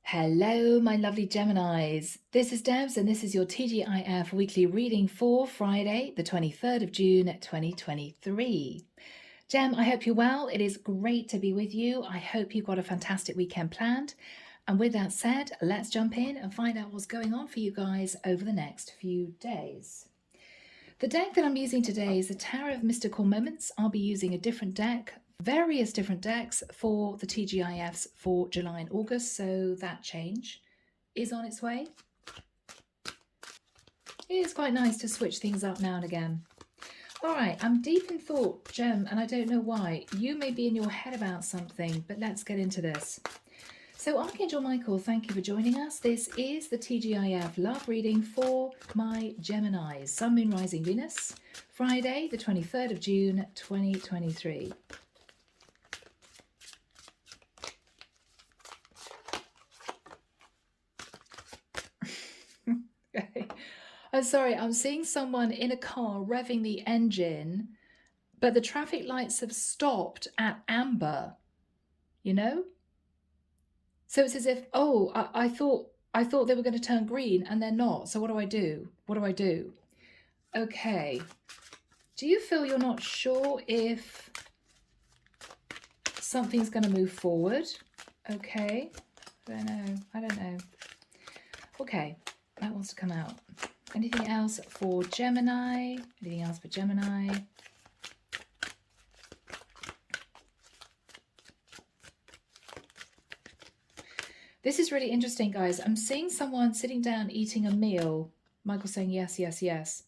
Hello, my lovely Geminis. This is Debs, and this is your T.G.I.F weekly reading for Friday, the 23rd of June, 2023. Gem, I hope you're well. It is great to be with you. I hope you've got a fantastic weekend planned. And with that said, let's jump in and find out what's going on for you guys over the next few days. The deck that I'm using today is the Tower of Mystical Moments. I'll be using a different deck, various different decks for the TGIFs for July and August, so that change is on its way. It is quite nice to switch things up now and again. All right, I'm deep in thought, Gem, and I don't know why. You may be in your head about something, but let's get into this. So Archangel Michael, thank you for joining us. This is the TGIF love reading for my Geminis, Sun, Moon, Rising, Venus, Friday, the 23rd of June, 2023. Okay. I'm sorry, I'm seeing someone in a car revving the engine, but the traffic lights have stopped at amber, you know? So it's as if, oh, I thought they were going to turn green and they're not. So what do I do? What do I do? Okay. Do you feel you're not sure if something's going to move forward? Okay. I don't know. Okay. That wants to come out. Anything else for Gemini? Anything else for Gemini? This is really interesting, guys. I'm seeing someone sitting down eating a meal. Michael's saying yes, yes, yes.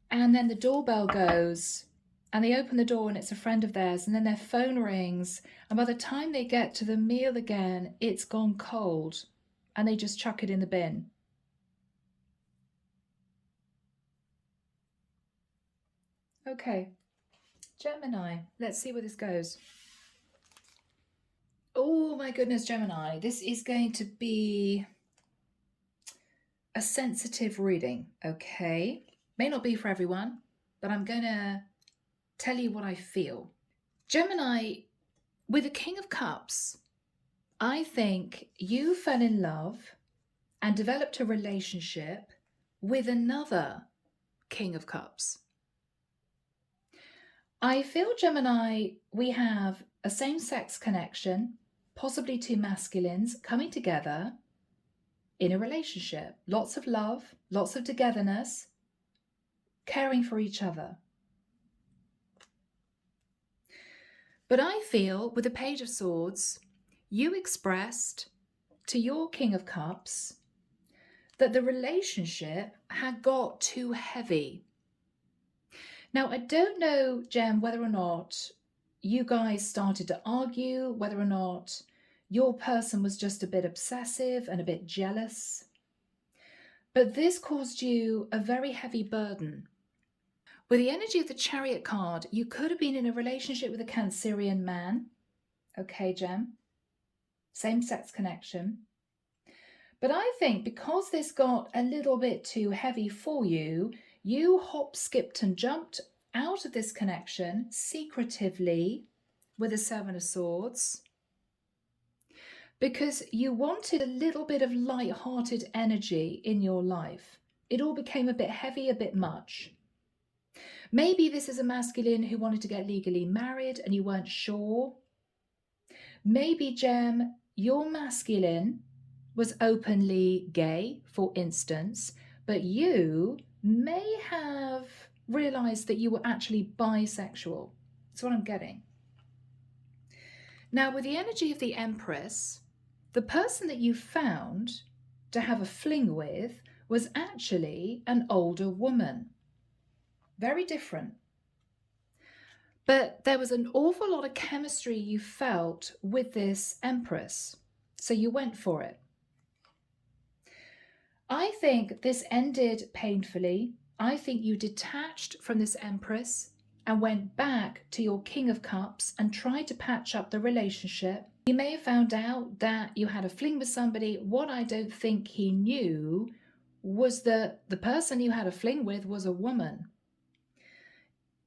And then the doorbell goes and they open the door and it's a friend of theirs, and then their phone rings. And by the time they get to the meal again, it's gone cold and they just chuck it in the bin. Okay, Gemini, let's see where this goes. Oh my goodness, Gemini, this is going to be a sensitive reading, okay? May not be for everyone, but I'm going to tell you what I feel. Gemini, with the King of Cups, I think you fell in love and developed a relationship with another King of Cups. I feel, Gemini, we have a same-sex connection, possibly two masculines coming together in a relationship. Lots of love, lots of togetherness, caring for each other. But I feel, with the Page of Swords, you expressed to your King of Cups that the relationship had got too heavy. Now, I don't know, Gem, whether or not you guys started to argue, whether or not your person was just a bit obsessive and a bit jealous, but this caused you a very heavy burden. With the energy of the Chariot card, you could have been in a relationship with a Cancerian man. Okay, Gem. Same-sex connection. But I think because this got a little bit too heavy for you, you hop, skipped and jumped out of this connection secretively with the Seven of Swords because you wanted a little bit of light-hearted energy in your life. It all became a bit heavy, a bit much. Maybe this is a masculine who wanted to get legally married and you weren't sure. Maybe, Gem, your masculine was openly gay, for instance, but you may have realized that you were actually bisexual. That's what I'm getting. Now, with the energy of the Empress, the person that you found to have a fling with was actually an older woman. Very different. But there was an awful lot of chemistry you felt with this Empress, so you went for it. I think this ended painfully. I think you detached from this Empress and went back to your King of Cups and tried to patch up the relationship. You may have found out that you had a fling with somebody. What I don't think he knew was that the person you had a fling with was a woman.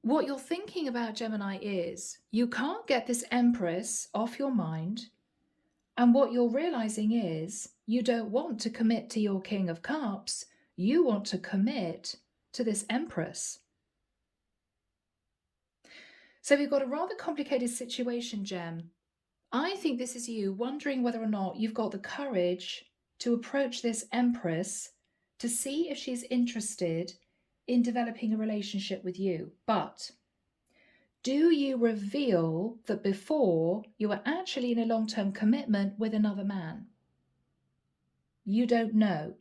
What you're thinking about, Gemini, is you can't get this Empress off your mind. And what you're realizing is you don't want to commit to your King of Cups. You want to commit to this Empress. So we've got a rather complicated situation, Gem. I think this is you wondering whether or not you've got the courage to approach this Empress to see if she's interested in developing a relationship with you. But do you reveal that before you were actually in a long-term commitment with another man? You don't know.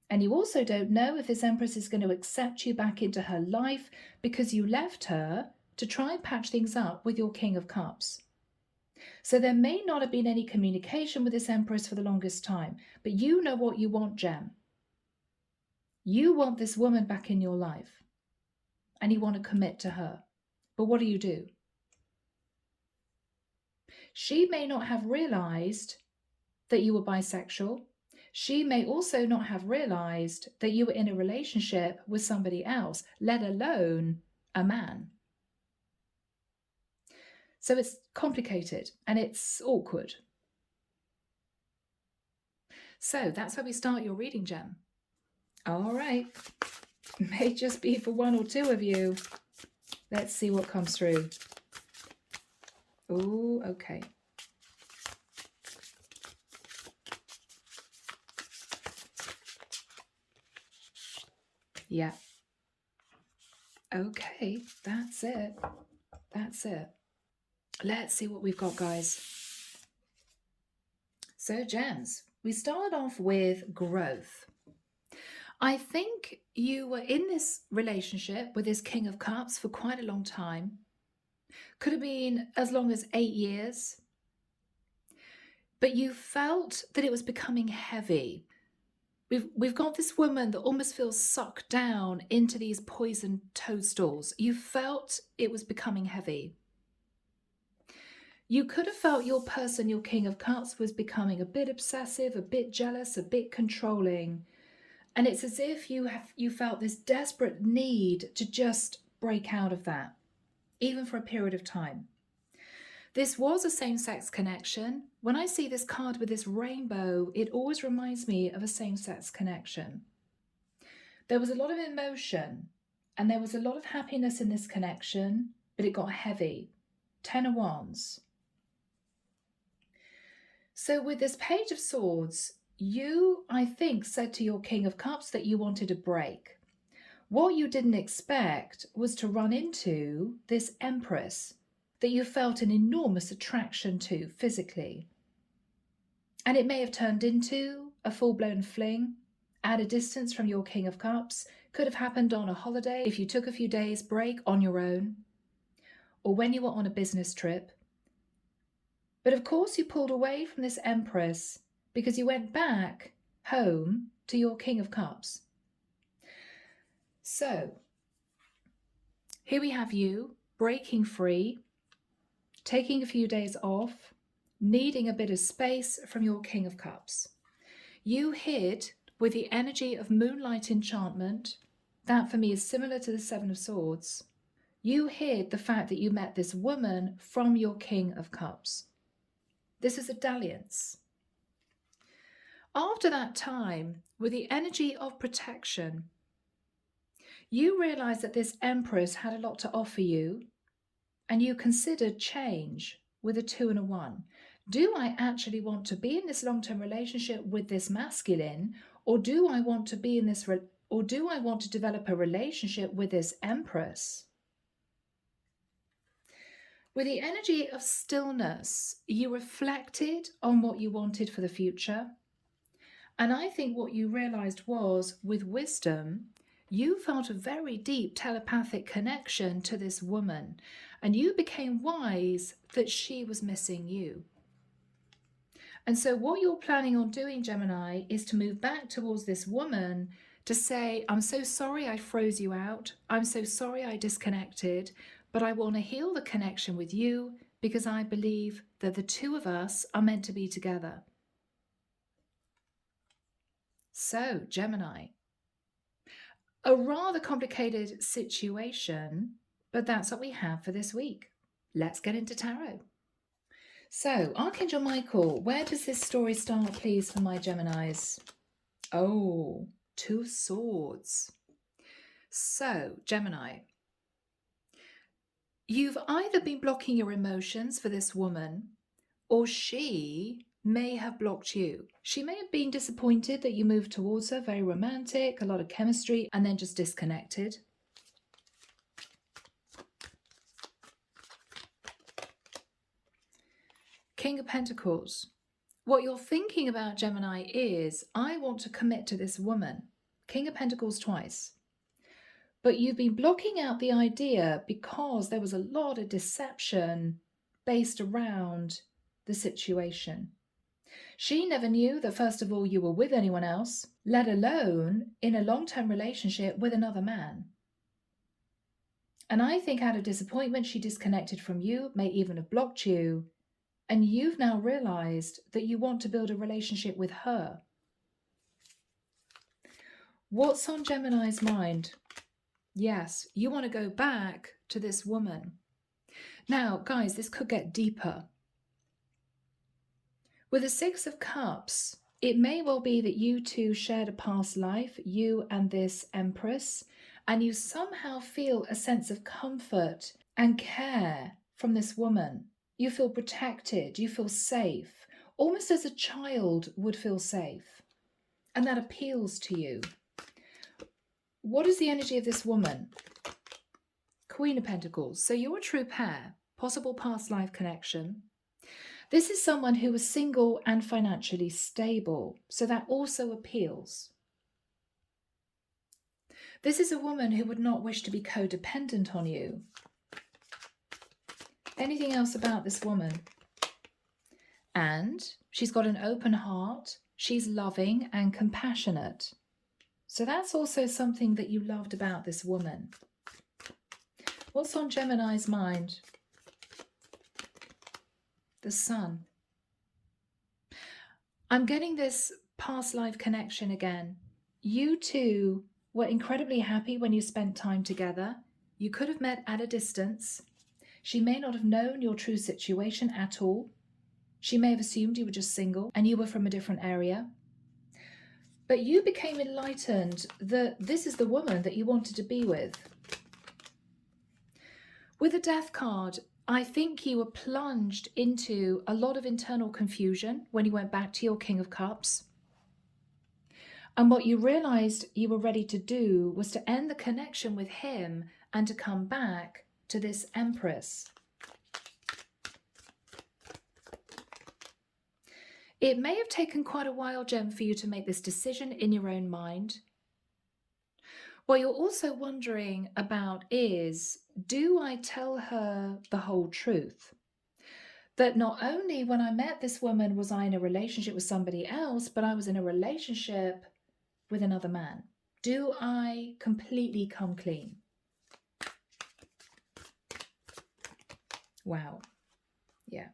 And you also don't know if this Empress is going to accept you back into her life because you left her to try and patch things up with your King of Cups. So there may not have been any communication with this Empress for the longest time, but you know what you want, Gem. You want this woman back in your life and you want to commit to her. But what do? She may not have realized that you were bisexual. She may also not have realized that you were in a relationship with somebody else, let alone a man. So it's complicated and it's awkward. So that's how we start your reading, Gem. All right. May just be for one or two of you. Let's see what comes through. Oh, okay. Yeah. Okay, that's it. That's it. Let's see what we've got, guys. So, Gems, we start off with growth. I think you were in this relationship with this King of Cups for quite a long time. Could have been as long as 8 years. But you felt that it was becoming heavy. We've got this woman that almost feels sucked down into these poisoned toadstools. You felt it was becoming heavy. You could have felt your person, your King of Cups, was becoming a bit obsessive, a bit jealous, a bit controlling. And it's as if you felt this desperate need to just break out of that, even for a period of time. This was a same-sex connection. When I see this card with this rainbow, it always reminds me of a same-sex connection. There was a lot of emotion and there was a lot of happiness in this connection, but it got heavy. 10 of Wands. So with this Page of Swords, you, I think, said to your King of Cups that you wanted a break. What you didn't expect was to run into this Empress that you felt an enormous attraction to physically. And it may have turned into a full-blown fling at a distance from your King of Cups. Could have happened on a holiday if you took a few days break on your own, or when you were on a business trip. But of course you pulled away from this Empress because you went back home to your King of Cups. So here we have you breaking free, taking a few days off, needing a bit of space from your King of Cups. You hid with the energy of moonlight enchantment. That for me is similar to the Seven of Swords. You hid the fact that you met this woman from your King of Cups. This is a dalliance. After that time, with the energy of protection, you realized that this Empress had a lot to offer you, and you considered change with a 2 and a 1. Do I actually want to be in this long-term relationship with this masculine, or do I want to be in this, or do I want to develop a relationship with this Empress? With the energy of stillness, you reflected on what you wanted for the future. And I think what you realized was, with wisdom, you felt a very deep telepathic connection to this woman, and you became wise that she was missing you. And so what you're planning on doing, Gemini, is to move back towards this woman to say, I'm so sorry I froze you out. I'm so sorry I disconnected, but I want to heal the connection with you because I believe that the two of us are meant to be together. So, Gemini, a rather complicated situation, but that's what we have for this week. Let's get into tarot. So, Archangel Michael, where does this story start, please, for my Geminis? Oh, Two of Swords. So, Gemini, you've either been blocking your emotions for this woman, or she may have blocked you. She may have been disappointed that you moved towards her, very romantic, a lot of chemistry, and then just disconnected. King of Pentacles. What you're thinking about, Gemini, is, I want to commit to this woman. King of Pentacles twice. But you've been blocking out the idea because there was a lot of deception based around the situation. She never knew that, first of all, you were with anyone else, let alone in a long-term relationship with another man. And I think out of disappointment, she disconnected from you, may even have blocked you. And you've now realized that you want to build a relationship with her. What's on Gemini's mind? Yes, you want to go back to this woman. Now, guys, this could get deeper. With the Six of Cups, it may well be that you two shared a past life, you and this Empress, and you somehow feel a sense of comfort and care from this woman. You feel protected, you feel safe, almost as a child would feel safe. And that appeals to you. What is the energy of this woman? Queen of Pentacles. So you're a true pair, possible past life connection. This is someone who is single and financially stable. So that also appeals. This is a woman who would not wish to be codependent on you. Anything else about this woman? And she's got an open heart. She's loving and compassionate. So that's also something that you loved about this woman. What's on Gemini's mind? The Sun. I'm getting this past life connection again. You two were incredibly happy when you spent time together. You could have met at a distance. She may not have known your true situation at all. She may have assumed you were just single and you were from a different area. But you became enlightened that this is the woman that you wanted to be with. With the Death card, I think you were plunged into a lot of internal confusion when you went back to your King of Cups. And what you realized you were ready to do was to end the connection with him and to come back to this Empress. It may have taken quite a while, Gem, for you to make this decision in your own mind. What you're also wondering about is, do I tell her the whole truth? That not only when I met this woman was I in a relationship with somebody else, but I was in a relationship with another man. Do I completely come clean? Wow. Yeah.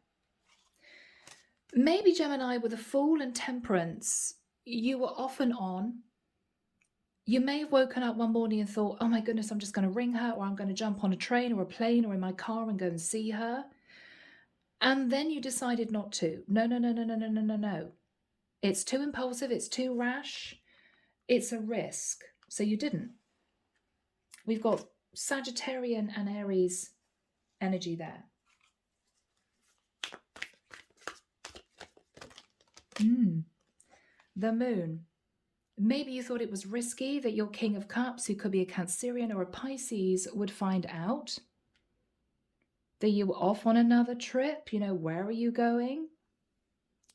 Maybe, Gemini, with a Fool and Temperance, you were off and on. You may have woken up one morning and thought, oh my goodness, I'm just going to ring her, or I'm going to jump on a train or a plane or in my car and go and see her. And then you decided not to. No. It's too impulsive. It's too rash. It's a risk. So you didn't. We've got Sagittarian and Aries energy there. The Moon. Maybe you thought it was risky that your King of Cups, who could be a Cancerian or a Pisces, would find out that you were off on another trip. You know, where are you going?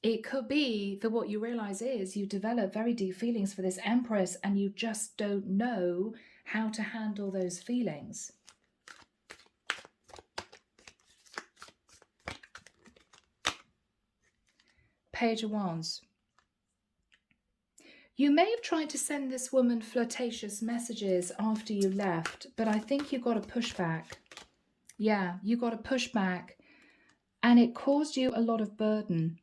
It could be that what you realize is you develop very deep feelings for this Empress and you just don't know how to handle those feelings. Page of Wands. You may have tried to send this woman flirtatious messages after you left, but I think you got a pushback. Yeah, you got a pushback, and it caused you a lot of burden.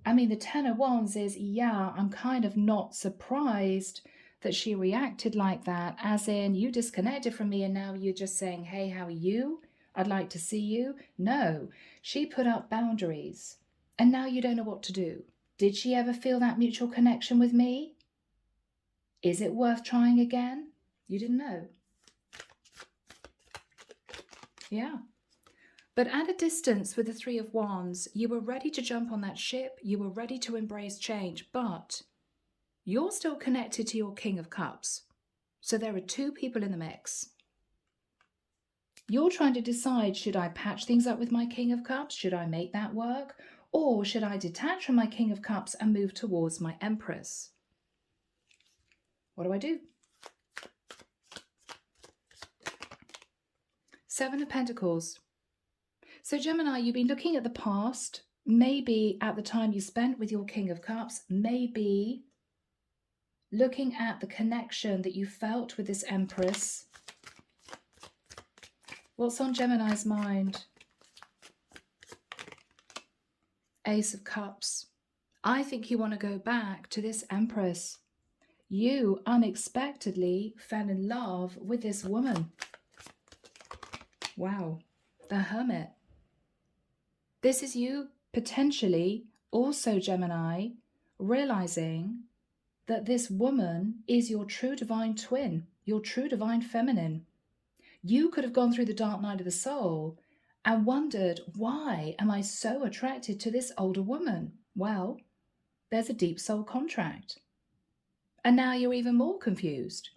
I mean, the Ten of Wands is, yeah, I'm kind of not surprised that she reacted like that, as in you disconnected from me and now you're just saying, hey, how are you? I'd like to see you. No, she put up boundaries. And now you don't know what to do. Did she ever feel that mutual connection with me? Is it worth trying again? You didn't know. Yeah. But at a distance with the Three of Wands, you were ready to jump on that ship. You were ready to embrace change, but you're still connected to your King of Cups. So there are two people in the mix. You're trying to decide, should I patch things up with my King of Cups? Should I make that work? Or should I detach from my King of Cups and move towards my Empress? What do I do? Seven of Pentacles. So Gemini, you've been looking at the past, maybe at the time you spent with your King of Cups, maybe looking at the connection that you felt with this Empress. What's on Gemini's mind? Ace of Cups. I think you want to go back to this Empress. You unexpectedly fell in love with this woman. Wow. The Hermit. This is you potentially also, Gemini, realizing that this woman is your true divine twin, your true divine feminine. You could have gone through the dark night of the soul and wondered, why am I so attracted to this older woman? Well, there's a deep soul contract. And now you're even more confused.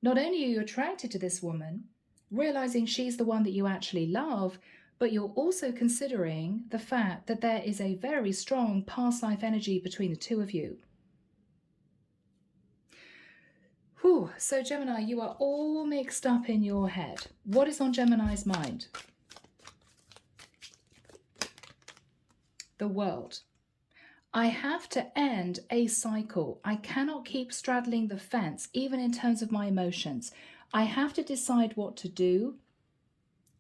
Not only are you attracted to this woman, realizing she's the one that you actually love, but you're also considering the fact that there is a very strong past life energy between the two of you. Whew. So Gemini, you are all mixed up in your head. What is on Gemini's mind? The World. I have to end a cycle. I cannot keep straddling the fence, even in terms of my emotions. I have to decide what to do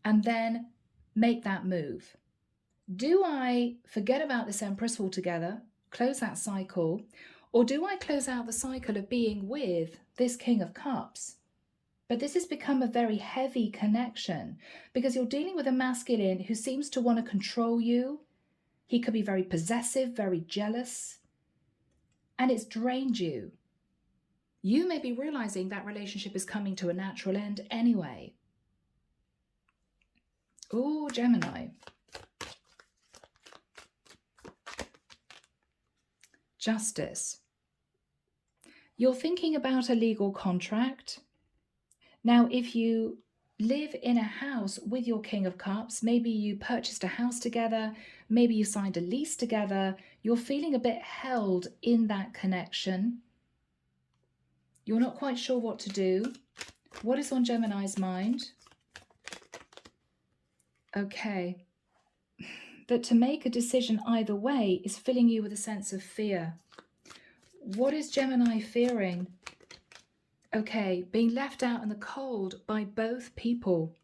and then make that move. Do I forget about this Empress altogether, close that cycle, or do I close out the cycle of being with this King of Cups? But this has become a very heavy connection because you're dealing with a masculine who seems to want to control you. He could be very possessive, very jealous, and it's drained you. You may be realizing that relationship is coming to a natural end anyway. Oh, Gemini. Justice. You're thinking about a legal contract. Now, if you live in a house with your King of Cups, maybe you purchased a house together, maybe you signed a lease together, you're feeling a bit held in that connection. You're not quite sure what to do. What is on Gemini's mind? Okay. That to make a decision either way is filling you with a sense of fear. What is Gemini fearing? Okay, being left out in the cold by both people.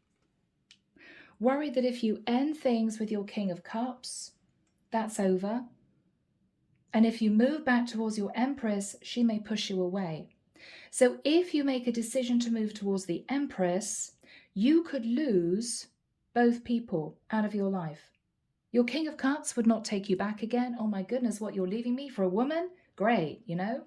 Worried that if you end things with your King of Cups, that's over. And if you move back towards your Empress, she may push you away. So if you make a decision to move towards the Empress, you could lose both people out of your life. Your King of Cups would not take you back again. Oh my goodness, what, you're leaving me for a woman? Great, you know?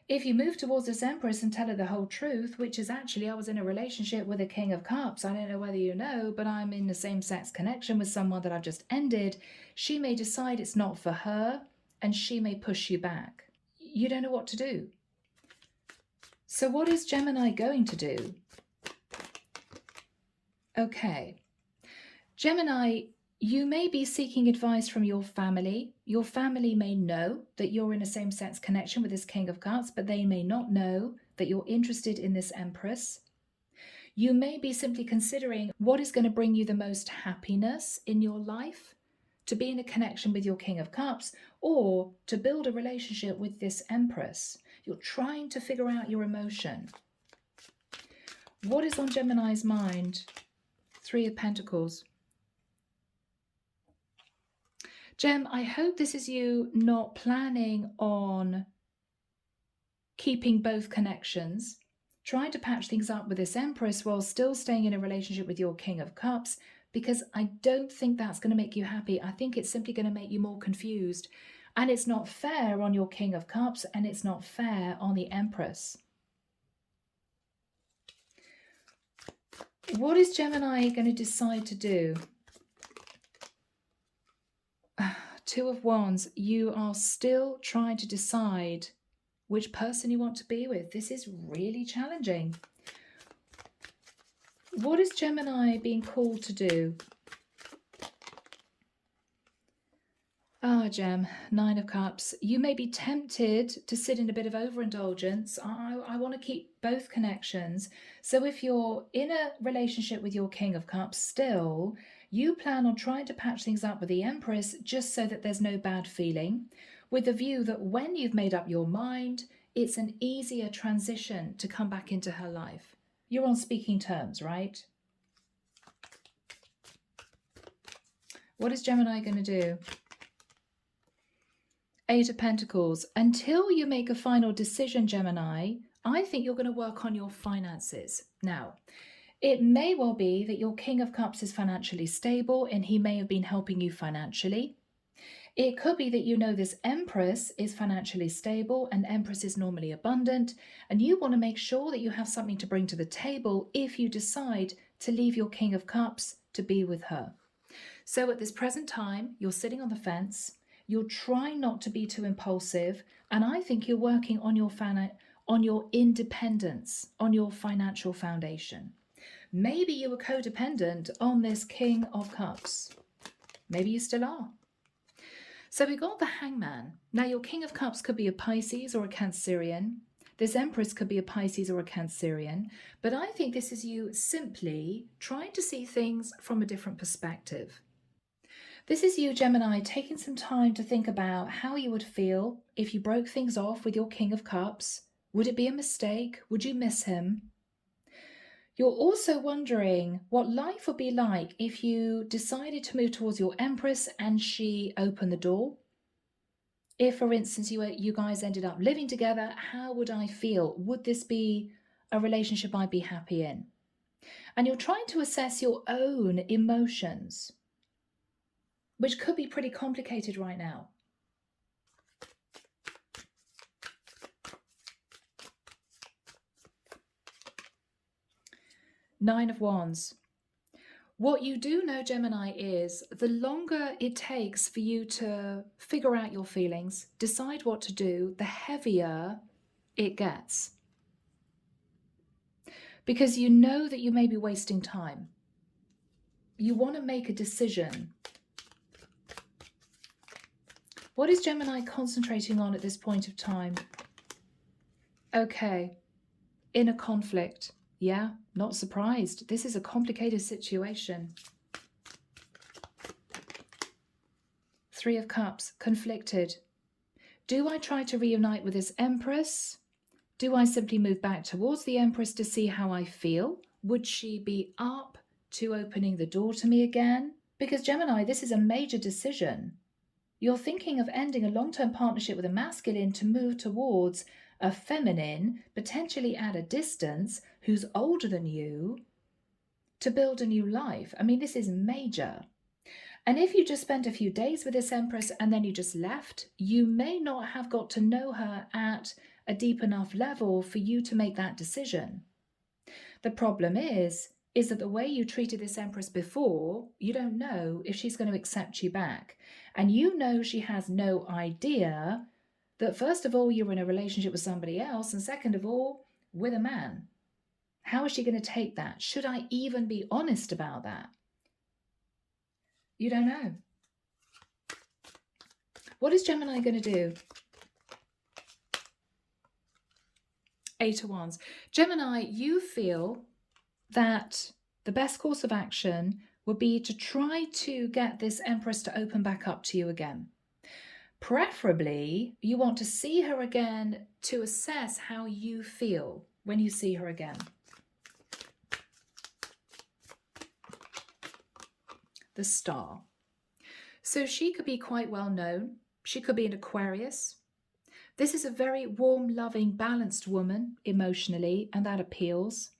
If you move towards this Empress and tell her the whole truth, which is actually I was in a relationship with a King of Cups, I don't know whether you know, but I'm in the same-sex connection with someone that I've just ended, she may decide it's not for her and she may push you back. You don't know what to do. So what is Gemini going to do? Okay. Gemini, you may be seeking advice from your family. Your family may know that you're in a same-sex connection with this King of Cups, but they may not know that you're interested in this Empress. You may be simply considering what is going to bring you the most happiness in your life, to be in a connection with your King of Cups, or to build a relationship with this Empress. You're trying to figure out your emotion. What is on Gemini's mind? Three of Pentacles. Gem, I hope this is you not planning on keeping both connections. trying to patch things up with this Empress while still staying in a relationship with your King of Cups, because I don't think that's going to make you happy. I think it's simply going to make you more confused. And it's not fair on your King of Cups, and it's not fair on the Empress. What is Gemini going to decide to do? Two of Wands. You are still trying to decide which person you want to be with. This is really challenging. What is Gemini being called to do? Gem, Nine of Cups. You may be tempted to sit in a bit of overindulgence. I want to keep both connections. So if you're in a relationship with your King of Cups still, you plan on trying to patch things up with the Empress just so that there's no bad feeling, with the view that when you've made up your mind, it's an easier transition to come back into her life. You're on speaking terms, right? What is Gemini going to do? Eight of Pentacles. Until you make a final decision, Gemini, I think you're going to work on your finances. Now, it may well be that your King of Cups is financially stable and he may have been helping you financially. It could be that you know this Empress is financially stable, and Empress is normally abundant, and you want to make sure that you have something to bring to the table if you decide to leave your King of Cups to be with her. So at this present time, you're sitting on the fence. You're trying not to be too impulsive, and I think you're working on your independence, on your financial foundation. Maybe you were codependent on this King of Cups. Maybe you still are. So we got the Hangman. Now your King of Cups could be a Pisces or a Cancerian. This Empress could be a Pisces or a Cancerian. But I think this is you simply trying to see things from a different perspective. This is you, Gemini, taking some time to think about how you would feel if you broke things off with your King of Cups. Would it be a mistake? Would you miss him? You're also wondering what life would be like if you decided to move towards your Empress and she opened the door. If, for instance, you guys ended up living together, how would I feel? Would this be a relationship I'd be happy in? And you're trying to assess your own emotions, which could be pretty complicated right now. Nine of Wands. What you do know, Gemini, is the longer it takes for you to figure out your feelings, decide what to do, the heavier it gets. Because you know that you may be wasting time. You want to make a decision. What is Gemini concentrating on at this point of time? Okay, inner conflict. Yeah, not surprised. This is a complicated situation. Three of Cups, conflicted. Do I try to reunite with this Empress? Do I simply move back towards the Empress to see how I feel? Would she be up to opening the door to me again? Because Gemini, this is a major decision. You're thinking of ending a long-term partnership with a masculine to move towards a feminine, potentially at a distance, who's older than you, to build a new life. I mean, this is major. And if you just spent a few days with this Empress and then you just left, you may not have got to know her at a deep enough level for you to make that decision. The problem is that the way you treated this Empress before, you don't know if she's going to accept you back. And you know she has no idea that, first of all, you're in a relationship with somebody else, and second of all, with a man. How is she going to take that? Should I even be honest about that? You don't know. What is Gemini going to do? Eight of Wands. Gemini, you feel that the best course of action would be to try to get this Empress to open back up to you again. Preferably, you want to see her again to assess how you feel when you see her again. The Star. So she could be quite well known. She could be an Aquarius. This is a very warm, loving, balanced woman emotionally, and that appeals.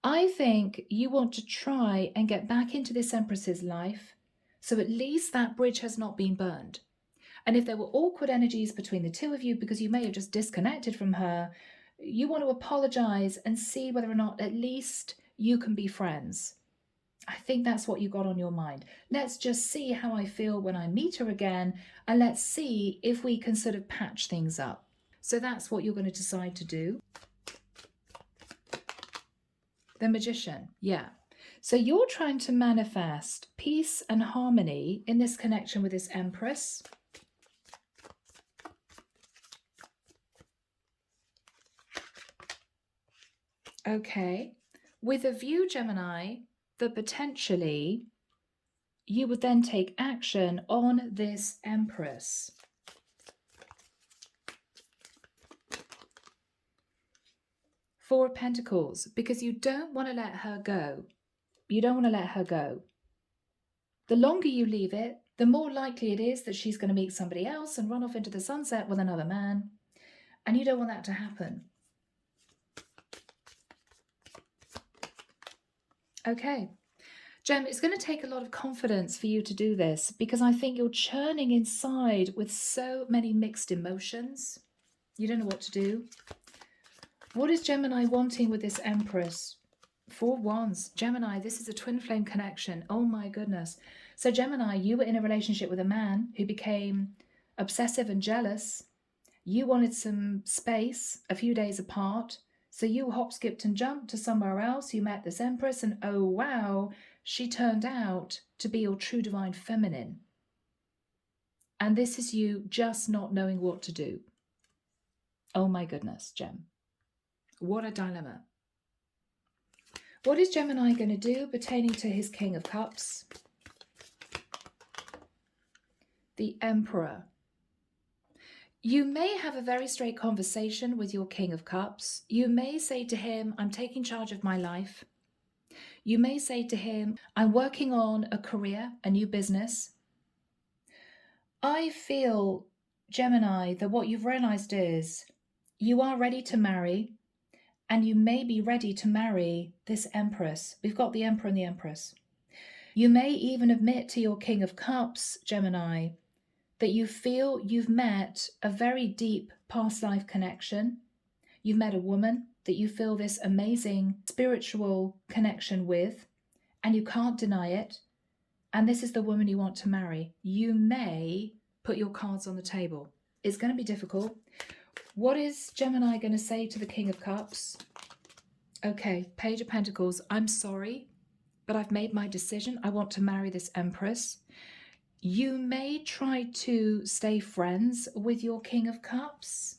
I think you want to try and get back into this Empress's life, so at least that bridge has not been burned. And if there were awkward energies between the two of you because you may have just disconnected from her, you want to apologize and see whether or not at least you can be friends. I think that's what you got on your mind. Let's just see how I feel when I meet her again, and let's see if we can sort of patch things up. So that's what you're going to decide to do. The Magician, yeah. So you're trying to manifest peace and harmony in this connection with this Empress. Okay. With a view, Gemini, that potentially you would then take action on this Empress. Four of Pentacles, because you don't want to let her go. You don't want to let her go. The longer you leave it, the more likely it is that she's going to meet somebody else and run off into the sunset with another man. And you don't want that to happen. Okay. Gem, it's going to take a lot of confidence for you to do this, because I think you're churning inside with so many mixed emotions. You don't know what to do. What is Gemini wanting with this Empress? Four Wands. Gemini, this is a twin flame connection. Oh my goodness. So Gemini, you were in a relationship with a man who became obsessive and jealous. You wanted some space, a few days apart. So you hop, skipped and jumped to somewhere else. You met this Empress and oh wow, she turned out to be your true divine feminine. And this is you just not knowing what to do. Oh my goodness, Gem. What a dilemma. What is Gemini going to do pertaining to his King of Cups? The Emperor. You may have a very straight conversation with your King of Cups. You may say to him, I'm taking charge of my life. You may say to him, I'm working on a career, a new business. I feel, Gemini, that what you've realized is you are ready to marry, and you may be ready to marry this Empress. We've got the Emperor and the Empress. You may even admit to your King of Cups, Gemini, that you feel you've met a very deep past life connection. You've met a woman that you feel this amazing spiritual connection with, and you can't deny it. And this is the woman you want to marry. You may put your cards on the table. It's going to be difficult. What is Gemini going to say to the King of Cups? Okay, Page of Pentacles. I'm sorry, but I've made my decision. I want to marry this Empress. You may try to stay friends with your King of Cups.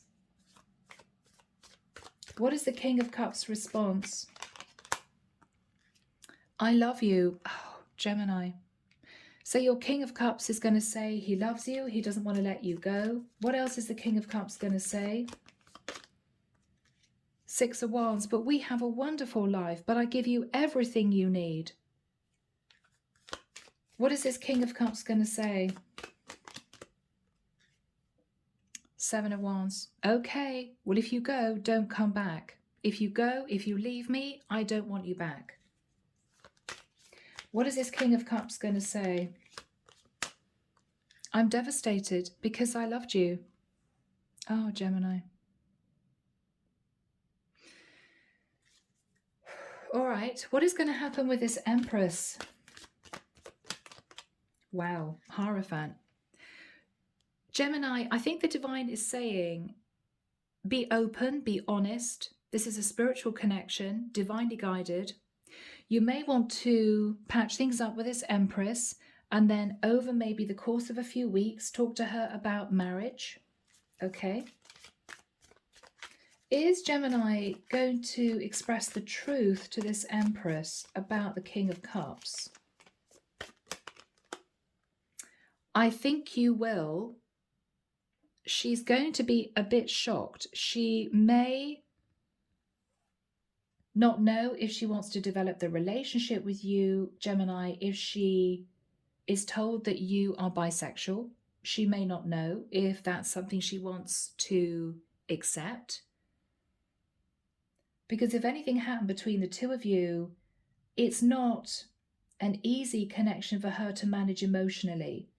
What is the King of Cups' response? I love you. Oh, Gemini. So your King of Cups is going to say he loves you. He doesn't want to let you go. What else is the King of Cups going to say? Six of Wands. But we have a wonderful life, but I give you everything you need. What is this King of Cups going to say? Seven of Wands. Okay, well, if you go, don't come back. If you go, if you leave me, I don't want you back. What is this King of Cups going to say? I'm devastated because I loved you. Oh, Gemini. All right, what is going to happen with this Empress? Wow, Hierophant. Gemini, I think the divine is saying, be open, be honest. This is a spiritual connection, divinely guided. You may want to patch things up with this Empress and then over maybe the course of a few weeks, talk to her about marriage. Okay. Is Gemini going to express the truth to this Empress about the King of Cups? I think you will. She's going to be a bit shocked. She may not know if she wants to develop the relationship with you, Gemini, if she is told that you are bisexual. She may not know if that's something she wants to accept. Because if anything happened between the two of you, it's not an easy connection for her to manage emotionally.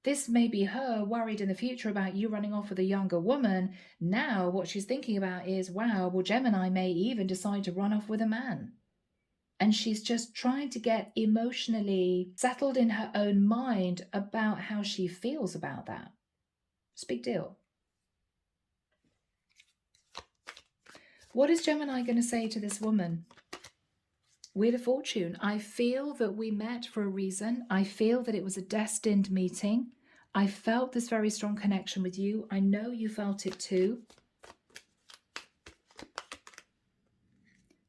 This may be her worried in the future about you running off with a younger woman. Now what she's thinking about is, wow, well, Gemini may even decide to run off with a man. And she's just trying to get emotionally settled in her own mind about how she feels about that. It's a big deal. What is Gemini going to say to this woman? Wheel of Fortune. I feel that we met for a reason. I feel that it was a destined meeting. I felt this very strong connection with you. I know you felt it too.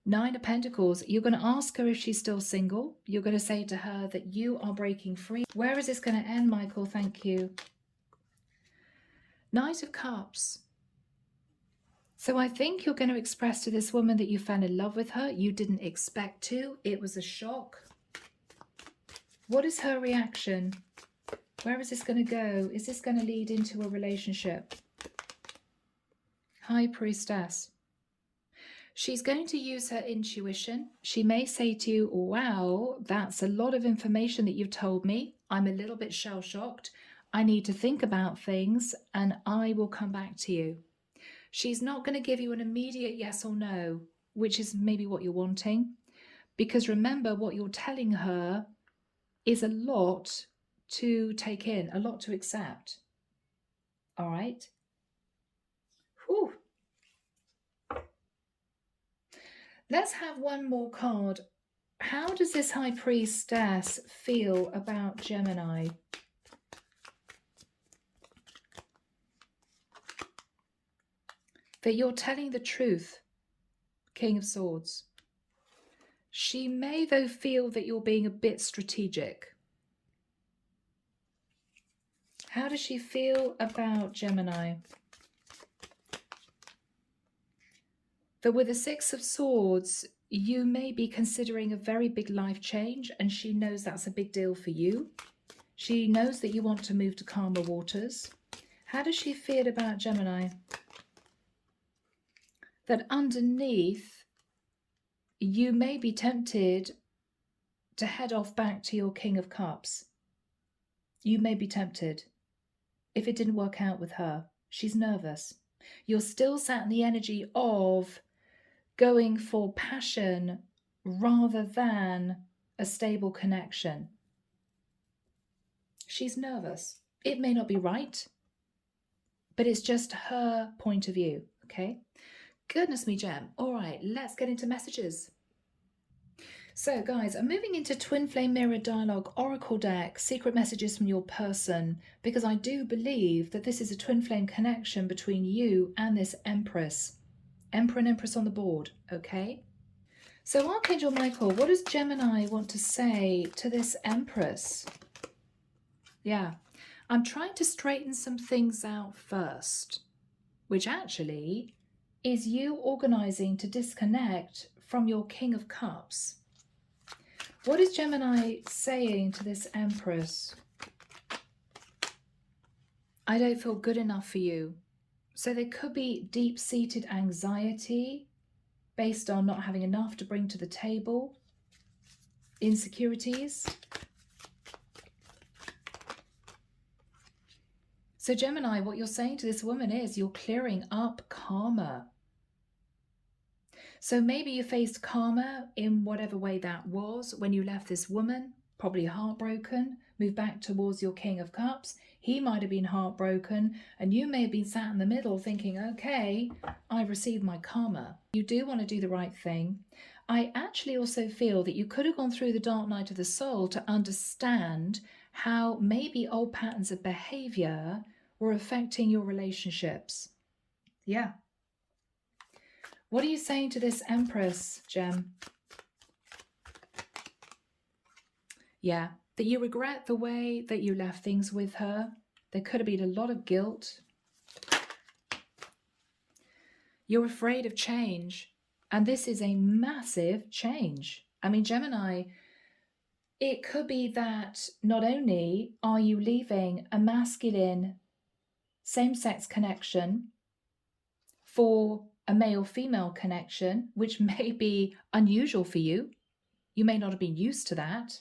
Nine of Pentacles. You're going to ask her if she's still single. You're going to say to her that you are breaking free. Where is this going to end, Michael? Thank you. Knight of Cups. So I think you're going to express to this woman that you fell in love with her. You didn't expect to. It was a shock. What is her reaction? Where is this going to go? Is this going to lead into a relationship? High Priestess. She's going to use her intuition. She may say to you, wow, that's a lot of information that you've told me. I'm a little bit shell-shocked. I need to think about things and I will come back to you. She's not going to give you an immediate yes or no, which is maybe what you're wanting. Because remember, what you're telling her is a lot to take in, a lot to accept. All right? Whew. Let's have one more card. How does this High Priestess feel about Gemini? That you're telling the truth, King of Swords. She may, though, feel that you're being a bit strategic. How does she feel about Gemini? That with the Six of Swords, you may be considering a very big life change, and she knows that's a big deal for you. She knows that you want to move to calmer waters. How does she feel about Gemini? That underneath, you may be tempted to head off back to your King of Cups. You may be tempted if it didn't work out with her. She's nervous. You're still sat in the energy of going for passion rather than a stable connection. She's nervous. It may not be right, but it's just her point of view, okay? Goodness me, Gem. All right, let's get into messages. So, guys, I'm moving into Twin Flame Mirror Dialogue Oracle deck, secret messages from your person, because I do believe that this is a twin flame connection between you and this Empress. Emperor and Empress on the board, okay? So, Archangel Michael, what does Gemini want to say to this Empress? Yeah, I'm trying to straighten some things out first, which actually is you organizing to disconnect from your King of Cups. What is Gemini saying to this Empress? I don't feel good enough for you. So there could be deep-seated anxiety based on not having enough to bring to the table, insecurities. So Gemini, what you're saying to this woman is you're clearing up karma. So maybe you faced karma in whatever way that was when you left this woman, probably heartbroken, moved back towards your King of Cups. He might have been heartbroken and you may have been sat in the middle thinking, okay, I received my karma. You do want to do the right thing. I actually also feel that you could have gone through the dark night of the soul to understand how maybe old patterns of behavior were affecting your relationships. Yeah. What are you saying to this Empress, Gem? Yeah, that you regret the way that you left things with her. There could have been a lot of guilt. You're afraid of change. And this is a massive change. I mean, Gemini, it could be that not only are you leaving a masculine same-sex connection for a male-female connection, which may be unusual for you. You may not have been used to that.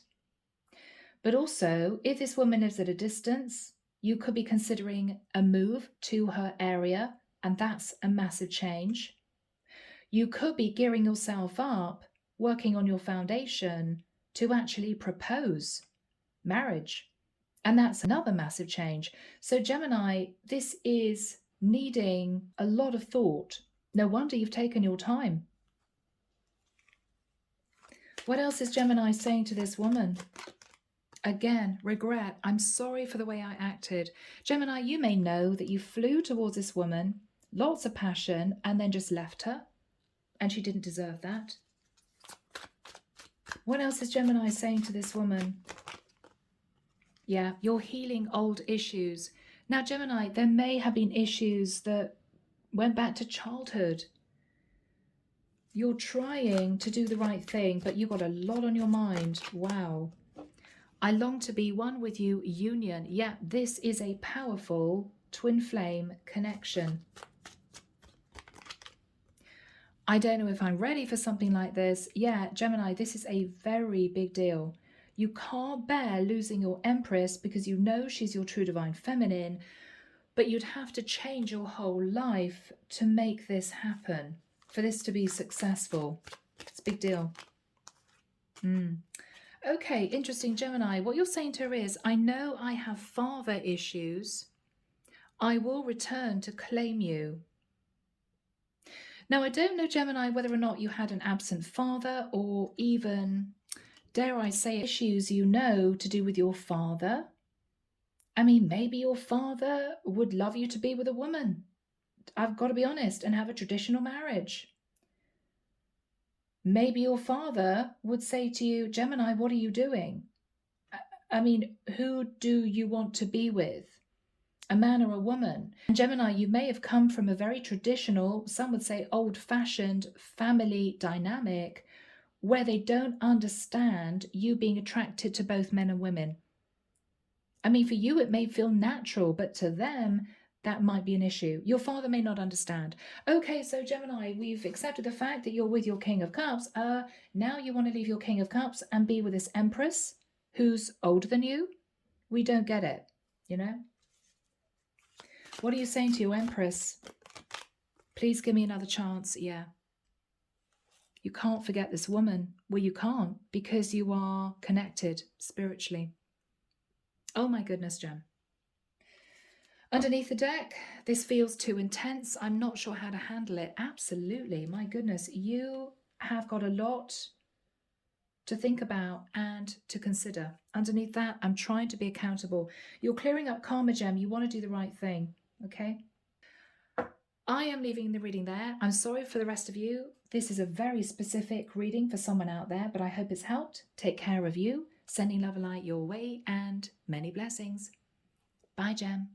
But also, if this woman lives at a distance, you could be considering a move to her area, and that's a massive change. You could be gearing yourself up, working on your foundation to actually propose marriage. And that's another massive change. So Gemini, this is needing a lot of thought. No wonder you've taken your time. What else is Gemini saying to this woman? Again, regret. I'm sorry for the way I acted. Gemini, you may know that you flew towards this woman, lots of passion, and then just left her. And she didn't deserve that. What else is Gemini saying to this woman? Yeah, you're healing old issues. Now, Gemini, there may have been issues that went back to childhood. You're trying to do the right thing, but you've got a lot on your mind. Wow. I long to be one with you, union. Yeah, this is a powerful twin flame connection. I don't know if I'm ready for something like this. Yeah, Gemini, this is a very big deal. You can't bear losing your Empress because you know she's your true divine feminine, but you'd have to change your whole life to make this happen, for this to be successful. It's a big deal. Okay, interesting, Gemini. What you're saying to her is, I know I have father issues. I will return to claim you. Now, I don't know, Gemini, whether or not you had an absent father or even, dare I say, issues you know to do with your father. I mean, maybe your father would love you to be with a woman. I've got to be honest, and have a traditional marriage. Maybe your father would say to you, Gemini, what are you doing? I mean, who do you want to be with? A man or a woman? And Gemini, you may have come from a very traditional, some would say old-fashioned family dynamic where they don't understand you being attracted to both men and women. I mean, for you, it may feel natural, but to them, that might be an issue. Your father may not understand. Okay, so Gemini, we've accepted the fact that you're with your King of Cups. Now you want to leave your King of Cups and be with this Empress who's older than you? We don't get it, you know? What are you saying to your Empress? Please give me another chance. Yeah. You can't forget this woman. Well, you can't, because you are connected spiritually. Oh my goodness, Gem. Underneath the deck, this feels too intense. I'm not sure how to handle it. Absolutely. My goodness, you have got a lot to think about and to consider. Underneath that, I'm trying to be accountable. You're clearing up karma, Gem. You want to do the right thing, okay? I am leaving the reading there. I'm sorry for the rest of you. This is a very specific reading for someone out there, but I hope it's helped. Take care of you. Sending love and light your way, and many blessings. Bye, Gem.